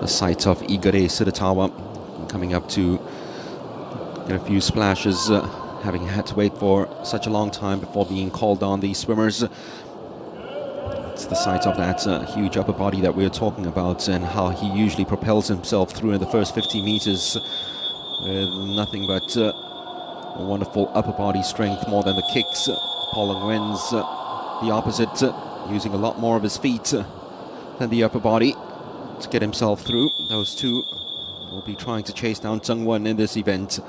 sight of Igare Sudatawa coming up to get a few splashes, having had to wait for such a long time before being called on. These swimmers, it's the sight of that huge upper body that we were talking about, and how he usually propels himself through in the first 50 meters with nothing but a wonderful upper body strength more than the kicks. Paul Nguyen's the opposite, using a lot more of his feet than the upper body to get himself through. Those two will be trying to chase down Zheng Wen in this event.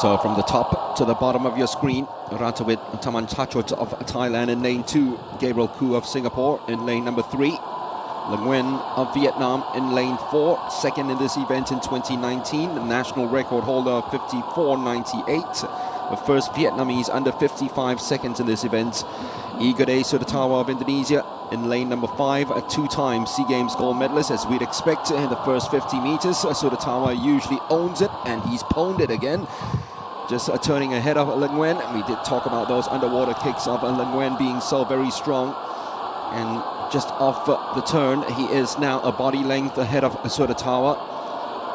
So from the top to the bottom of your screen, Ratawit Tamanchachot of Thailand in lane 2, Gabriel Koo of Singapore in lane number 3, Le Nguyen of Vietnam in lane 4, second in this event in 2019, the national record holder of 54.98, the first Vietnamese under 55 seconds in this event. Igare Sudatawa of Indonesia in lane number 5, a two-time SEA Games gold medalist, as we'd expect in the first 50 meters. Sudatawa usually owns it, and he's pwned it again. Just turning ahead of Le Nguyen. We did talk about those underwater kicks of Le Nguyen being so very strong. And just off the turn, he is now a body length ahead of Sudatawa.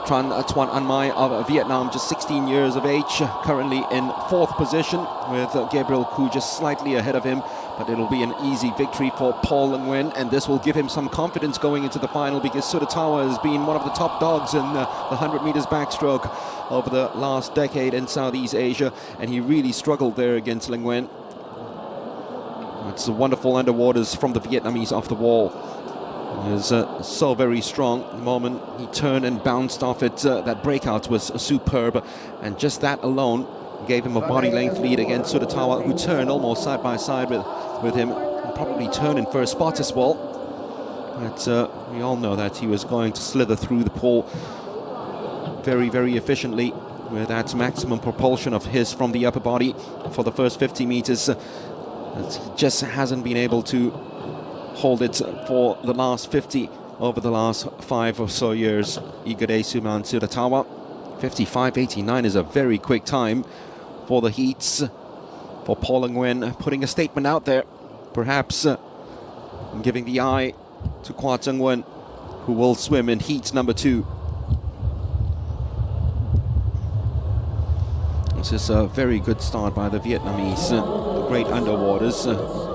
Tran Tuan An Mai of Vietnam, just 16 years of age, currently in 4th position, with Gabriel Koo just slightly ahead of him. But it'll be an easy victory for Paul Nguyen, and this will give him some confidence going into the final, because Sudatawa has been one of the top dogs in the 100 meters backstroke over the last decade in Southeast Asia, and he really struggled there against Nguyen. It's a wonderful underwaters from the Vietnamese off the wall. It was so very strong. The moment he turned and bounced off it, that breakout was superb, and just that alone gave him a body length lead against Sudatawa, who turned almost side by side with him, and probably turned in first spot as well. But we all know that he was going to slither through the pool very, very efficiently with that maximum propulsion of his from the upper body for the first 50 meters. He just hasn't been able to hold it for the last 50 over the last 5 or so years. Igare Sudatawa, 55.89 is a very quick time for the heats. For Paul Nguyen, putting a statement out there, perhaps giving the eye to Kwa Zheng Wen, who will swim in heat number 2. This is a very good start by the Vietnamese. Great underwaters.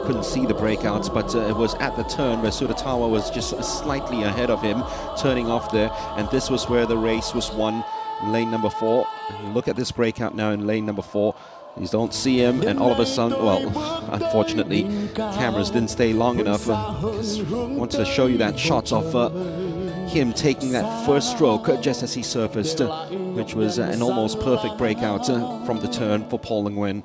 Couldn't see the breakouts, but it was at the turn where Sudatawa was just slightly ahead of him, turning off there, and this was where the race was won in lane number 4. Look at this breakout now in lane number 4. You don't see him, and all of a sudden, well, unfortunately, cameras didn't stay long enough. Wanted to show you that shot of him taking that first stroke just as he surfaced, which was an almost perfect breakout from the turn for Paul Nguyen.